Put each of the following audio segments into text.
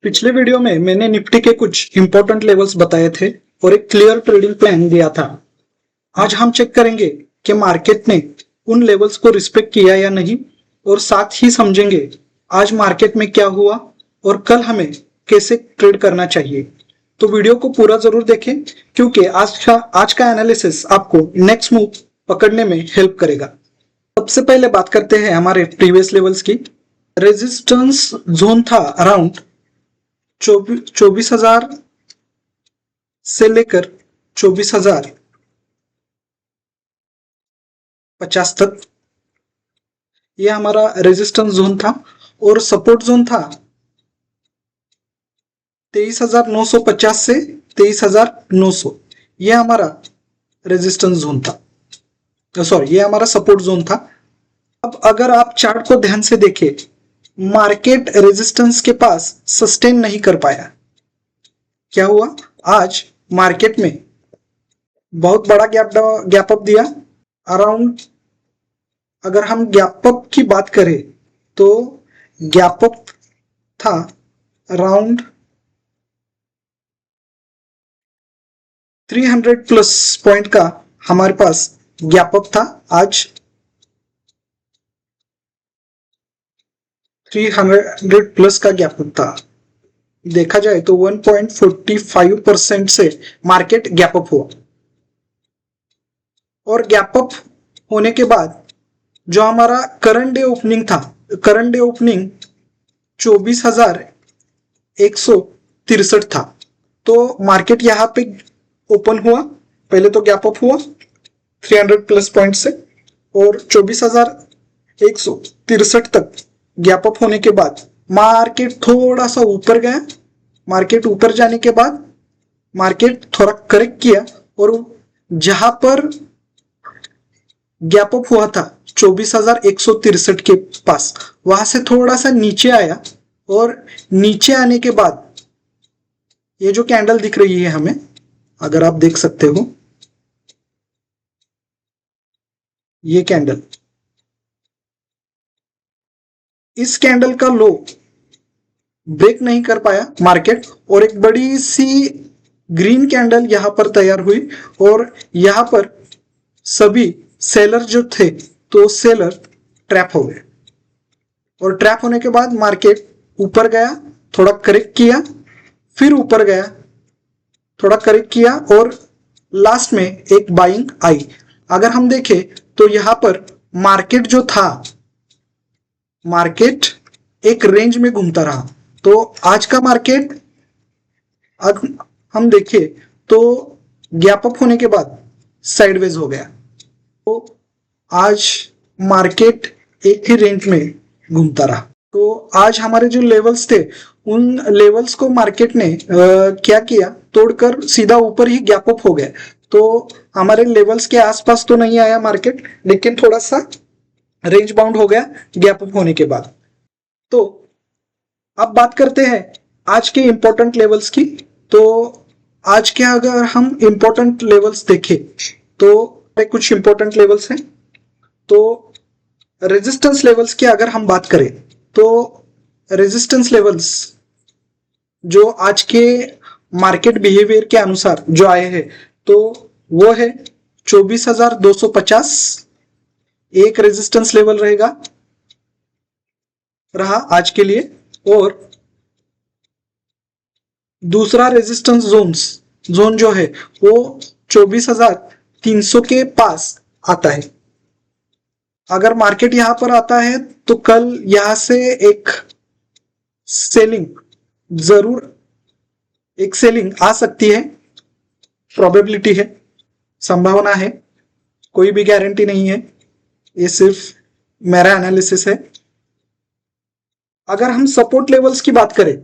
पिछले वीडियो में मैंने निफ्टी के कुछ इंपॉर्टेंट लेवल्स बताए थे और एक क्लियर ट्रेडिंग प्लान दिया था। आज हम चेक करेंगे कि मार्केट ने उन लेवल्स को रिस्पेक्ट किया या नहीं, और साथ ही समझेंगे आज मार्केट में क्या हुआ और कल हमें कैसे ट्रेड करना चाहिए। तो वीडियो को पूरा जरूर देखें, क्योंकि आज का एनालिसिस आपको नेक्स्ट मूव पकड़ने में हेल्प करेगा। सबसे पहले बात करते हैं हमारे प्रीवियस लेवल्स की। रेजिस्टेंस जोन था अराउंड 24,000 से लेकर 24,050 तक, यह हमारा रेजिस्टेंस जोन था। और सपोर्ट जोन था 23,950 से 23,900, यह हमारा रेजिस्टेंस जोन था, सॉरी यह हमारा सपोर्ट जोन था। अब अगर आप चार्ट को ध्यान से देखें, मार्केट रेजिस्टेंस के पास सस्टेन नहीं कर पाया। क्या हुआ, आज मार्केट में बहुत बड़ा गैप अप दिया अराउंड। अगर हम गैप अप की बात करें तो गैप अप था अराउंड 300 प्लस पॉइंट का हमारे पास गैप अप था। आज 300 प्लस का गैप अप था। देखा जाए तो 1.45% से मार्केट गैप अप हुआ, और गैप अप होने के बाद जो हमारा करंट डे ओपनिंग था, करंट डे ओपनिंग 24,163 था। तो मार्केट यहां पे ओपन हुआ, पहले तो गैप अप हुआ 300 प्लस पॉइंट से, और 24,163 तक गैप अप होने के बाद मार्केट थोड़ा सा ऊपर गया। मार्केट ऊपर जाने के बाद मार्केट थोड़ा करेक्ट किया, और जहां पर गैप अप हुआ था 24,163 के पास, वहां से थोड़ा सा नीचे आया। और नीचे आने के बाद ये जो कैंडल दिख रही है हमें, अगर आप देख सकते हो, ये कैंडल, इस कैंडल का लो ब्रेक नहीं कर पाया मार्केट, और एक बड़ी सी ग्रीन कैंडल यहां पर तैयार हुई, और यहां पर सभी सेलर जो थे तो सेलर ट्रैप हो गए। और ट्रैप होने के बाद मार्केट ऊपर गया, थोड़ा करेक्ट किया, फिर ऊपर गया, थोड़ा करेक्ट किया, और लास्ट में एक बाइंग आई। अगर हम देखें तो यहां पर मार्केट जो था, मार्केट एक रेंज में घूमता रहा। तो आज का मार्केट अगर हम देखें तो गैप अप होने के बाद साइडवेज हो गया। तो आज मार्केट एक ही रेंज में घूमता रहा। तो आज हमारे जो लेवल्स थे, उन लेवल्स को मार्केट ने क्या किया, तोड़कर सीधा ऊपर ही गैप अप हो गया। तो हमारे लेवल्स के आसपास तो नहीं आया मार्केट, लेकिन थोड़ा सा रेंज बाउंड हो गया गैप अप होने के बाद। तो अब बात करते हैं आज के इंपॉर्टेंट लेवल्स की। तो आज के अगर हम इंपॉर्टेंट लेवल्स देखें तो कुछ इंपॉर्टेंट लेवल्स हैं। तो रेजिस्टेंस लेवल्स की अगर हम बात करें तो रेजिस्टेंस लेवल्स जो आज के मार्केट बिहेवियर के अनुसार जो आए हैं, तो वो है 24,250 एक रेजिस्टेंस लेवल रहा आज के लिए। और दूसरा रेजिस्टेंस जोन जो है वो 24,300 के पास आता है। अगर मार्केट यहां पर आता है तो कल यहां से एक सेलिंग आ सकती है, प्रोबेबिलिटी है, संभावना है, कोई भी गारंटी नहीं है, ये सिर्फ मेरा एनालिसिस है। अगर हम सपोर्ट लेवल्स की बात करें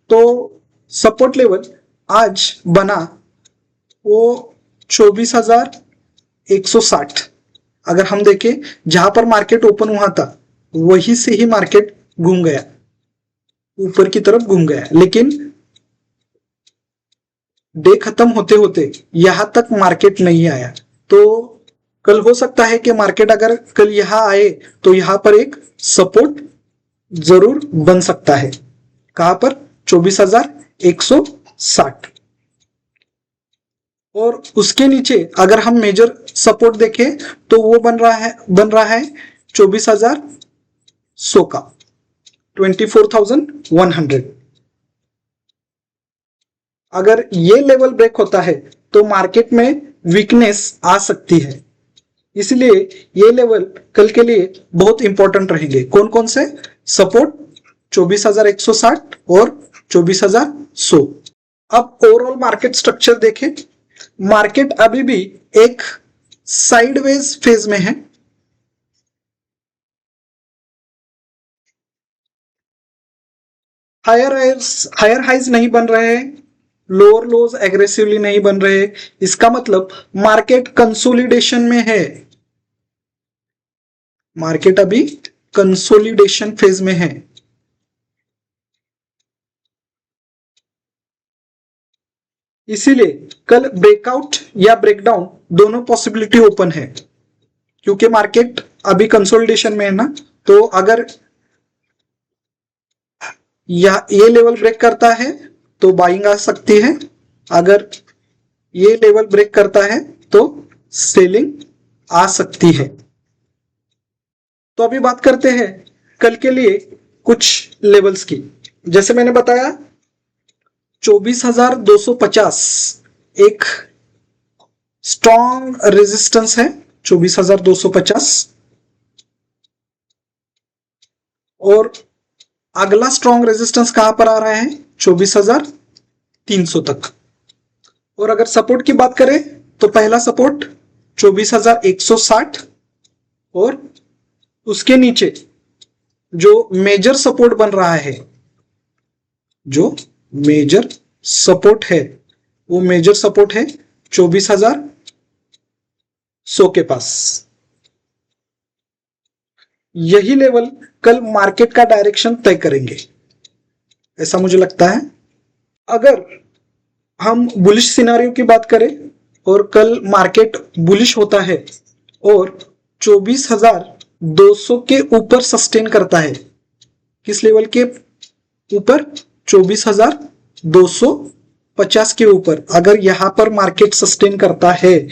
तो सपोर्ट लेवल आज बना वो 24,160। अगर हम देखें जहां पर मार्केट ओपन हुआ था वहीं से ही मार्केट घूम गया, ऊपर की तरफ घूम गया, लेकिन डे खत्म होते होते यहां तक मार्केट नहीं आया। तो कल हो सकता है कि मार्केट अगर कल यहां आए तो यहां पर एक सपोर्ट जरूर बन सकता है। कहां पर, 24,160। और उसके नीचे अगर हम मेजर सपोर्ट देखें तो वो बन रहा है 24,100 का, 24,100। अगर ये लेवल ब्रेक होता है तो मार्केट में वीकनेस आ सकती है, इसलिए ये लेवल कल के लिए बहुत इंपॉर्टेंट रहेंगे। कौन कौन से? सपोर्ट 24,160 और 24,100। अब ओवरऑल मार्केट स्ट्रक्चर देखें। मार्केट अभी भी एक साइडवेज फेज में है। हायर हाइज नहीं बन रहे हैं, लोअर लोज एग्रेसिवली नहीं बन रहे। इसका मतलब मार्केट कंसोलिडेशन में है। मार्केट अभी कंसोलिडेशन फेज में है। इसीलिए कल ब्रेकआउट या ब्रेकडाउन दोनों पॉसिबिलिटी ओपन है, क्योंकि मार्केट अभी कंसोलिडेशन में है ना। तो अगर ये लेवल ब्रेक करता है तो बाइंग आ सकती है, अगर ये लेवल ब्रेक करता है तो सेलिंग आ सकती है। तो अभी बात करते हैं कल के लिए कुछ लेवल्स की। जैसे मैंने बताया 24,250 एक स्ट्रॉन्ग रेजिस्टेंस है, 24,250। और अगला स्ट्रॉन्ग रेजिस्टेंस कहां पर आ रहा है? 24,300 तक। और अगर सपोर्ट की बात करें तो पहला सपोर्ट 24,160 और उसके नीचे जो मेजर सपोर्ट बन रहा है, जो मेजर सपोर्ट है वो मेजर सपोर्ट है 24,100 के पास। यही लेवल कल मार्केट का डायरेक्शन तय करेंगे, ऐसा मुझे लगता है। अगर हम बुलिश सिनारियो की बात करें और कल मार्केट बुलिश होता है और 24,200 के ऊपर सस्टेन करता है, किस लेवल के ऊपर? 24,250 के ऊपर। अगर यहां पर मार्केट सस्टेन करता है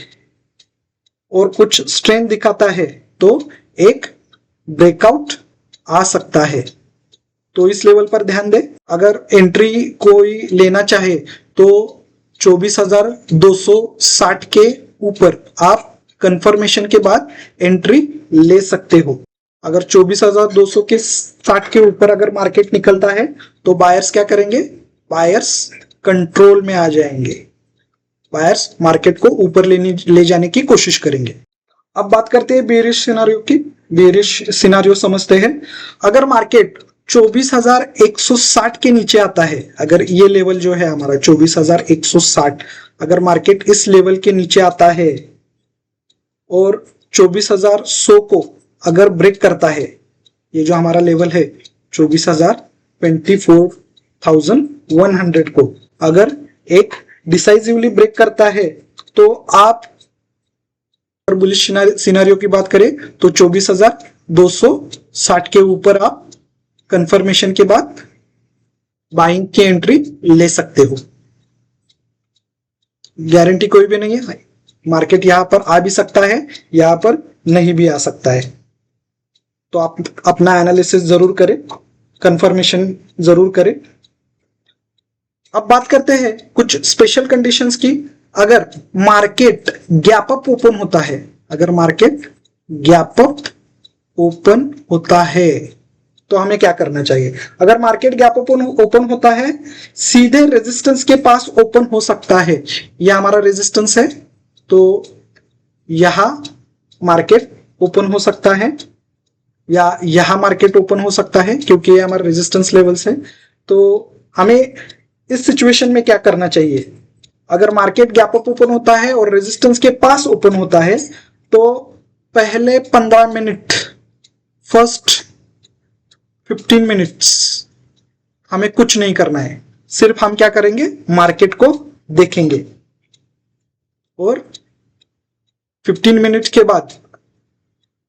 और कुछ स्ट्रेंथ दिखाता है तो एक ब्रेकआउट आ सकता है। तो इस लेवल पर ध्यान दें। अगर एंट्री कोई लेना चाहे तो 24,260 के ऊपर आप कंफर्मेशन के बाद एंट्री ले सकते हो। अगर 24,200 के 60 के ऊपर अगर मार्केट निकलता है तो बायर्स क्या करेंगे? बायर्स कंट्रोल में आ जाएंगे, बायर्स मार्केट को ऊपर ले जाने की कोशिश करेंगे। अब बात करते हैं बेरिश सिनारियो की। बेरिश सिनारियो समझते हैं। अगर मार्केट 24,160 के नीचे आता है, अगर ये लेवल जो है हमारा 24,160, अगर मार्केट इस लेवल के नीचे आता है और 24,100 को अगर ब्रेक करता है, ये जो हमारा लेवल है 24,100 को अगर एक डिसाइसिवली ब्रेक करता है तो आप, बुलिश सिनारियो की बात करें तो 24,260 के ऊपर आप कंफर्मेशन के बाद बाइंग की एंट्री ले सकते हो। गारंटी कोई भी नहीं है, मार्केट यहां पर आ भी सकता है, यहां पर नहीं भी आ सकता है। तो आप अपना एनालिसिस जरूर करें, कंफर्मेशन जरूर करें। अब बात करते हैं कुछ स्पेशल कंडीशंस की। अगर मार्केट गैप अप ओपन होता है, अगर मार्केट गैप अप ओपन होता है तो हमें क्या करना चाहिए? अगर मार्केट गैप ओपन होता है, सीधे रेजिस्टेंस के पास ओपन हो सकता है। यह हमारा रेजिस्टेंस है, तो यहां मार्केट ओपन हो सकता है या यहां मार्केट ओपन हो सकता है, क्योंकि ये हमारा रेजिस्टेंस लेवल्स है। तो हमें इस सिचुएशन में क्या करना चाहिए? अगर मार्केट गैप अप ओपन होता है और रेजिस्टेंस के पास ओपन होता है तो पहले 15 मिनट, फर्स्ट 15 मिनट्स हमें कुछ नहीं करना है। सिर्फ हम क्या करेंगे? मार्केट को देखेंगे और 15 मिनट के बाद,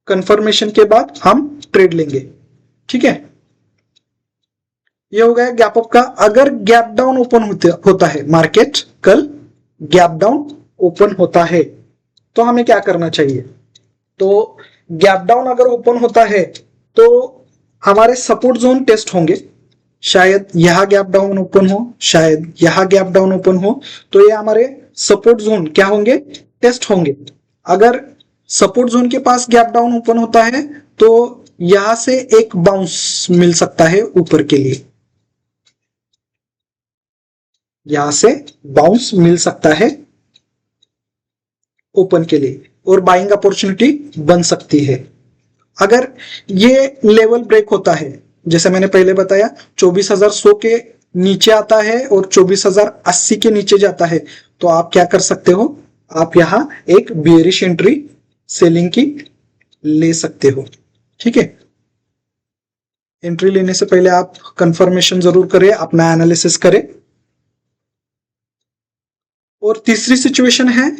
कंफर्मेशन के बाद हम ट्रेड लेंगे। ठीक है? ये हो गया गैप अप का। अगर गैप डाउन ओपन होता है मार्केट, कल गैप डाउन ओपन होता है तो हमें क्या करना चाहिए? तो गैप डाउन अगर ओपन होता है तो हमारे सपोर्ट जोन टेस्ट होंगे। शायद यहां गैप डाउन ओपन हो, शायद यहां गैप डाउन ओपन हो, तो ये हमारे सपोर्ट जोन क्या होंगे? टेस्ट होंगे। अगर सपोर्ट जोन के पास गैप डाउन ओपन होता है तो यहां से एक बाउंस मिल सकता है ऊपर के लिए, यहां से बाउंस मिल सकता है ओपन के लिए और बाइंग अपॉर्चुनिटी बन सकती है। अगर ये लेवल ब्रेक होता है, जैसे मैंने पहले बताया 24,100 के नीचे आता है और 24,080 के नीचे जाता है, तो आप क्या कर सकते हो? आप यहां एक बियरिश एंट्री सेलिंग की ले सकते हो। ठीक है, एंट्री लेने से पहले आप कंफर्मेशन जरूर करें, अपना एनालिसिस करें। और तीसरी सिचुएशन है,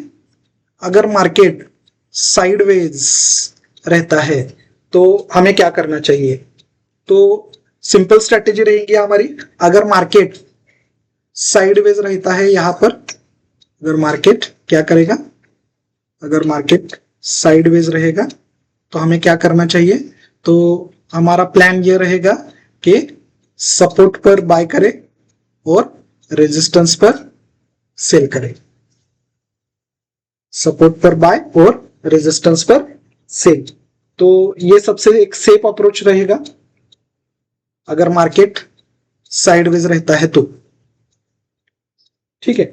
अगर मार्केट साइडवेज रहता है तो हमें क्या करना चाहिए? तो सिंपल स्ट्रेटेजी रहेगी हमारी। अगर मार्केट साइडवेज रहता है यहां पर, अगर मार्केट क्या करेगा? अगर मार्केट साइडवेज रहेगा तो हमें क्या करना चाहिए? तो हमारा प्लान ये रहेगा कि सपोर्ट पर बाय करें और रेजिस्टेंस पर सेल करें। सपोर्ट पर बाय और रेजिस्टेंस पर सेल। तो ये सबसे एक सेफ अप्रोच रहेगा अगर मार्केट साइडवेज रहता है तो। ठीक है,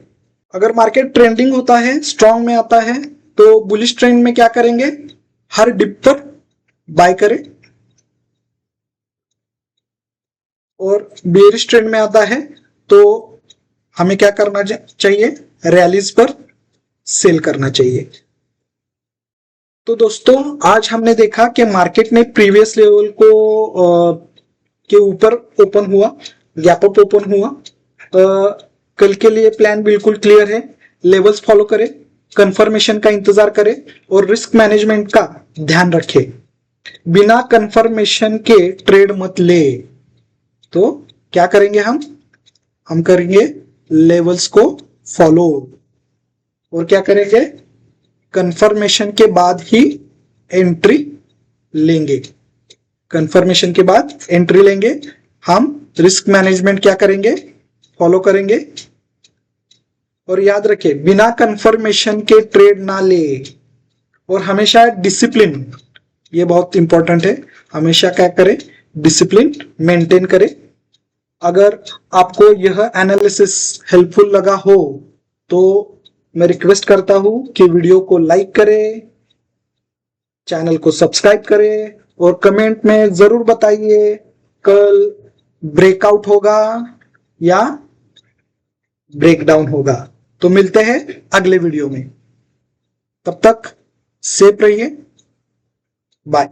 अगर मार्केट ट्रेंडिंग होता है, स्ट्रांग में आता है, तो बुलिश ट्रेंड में क्या करेंगे? हर डिप पर बाय करें। और बेयरिश ट्रेंड में आता है तो हमें क्या करना चाहिए? रैलीज पर सेल करना चाहिए। तो दोस्तों, आज हमने देखा कि मार्केट ने प्रीवियस लेवल के ऊपर ओपन हुआ, गैप अप ओपन हुआ। कल के लिए प्लान बिल्कुल क्लियर है। लेवल्स फॉलो करें, कंफर्मेशन का इंतजार करें और रिस्क मैनेजमेंट का ध्यान रखें। बिना कंफर्मेशन के ट्रेड मत ले। तो क्या करेंगे हम करेंगे लेवल्स को फॉलो और क्या करेंगे? कंफर्मेशन के बाद ही एंट्री लेंगे। कंफर्मेशन के बाद एंट्री लेंगे। हम रिस्क मैनेजमेंट क्या करेंगे? फॉलो करेंगे। और याद रखें, बिना कंफर्मेशन के ट्रेड ना ले। और हमेशा डिसिप्लिन, ये बहुत इंपॉर्टेंट है, हमेशा क्या करें? डिसिप्लिन मेंटेन करें। अगर आपको यह एनालिसिस हेल्पफुल लगा हो तो मैं रिक्वेस्ट करता हूं कि वीडियो को लाइक करें, चैनल को सब्सक्राइब करें और कमेंट में जरूर बताइए कल ब्रेकआउट होगा या ब्रेकडाउन होगा। तो मिलते हैं अगले वीडियो में, तब तक सेफ रहिए। बाय।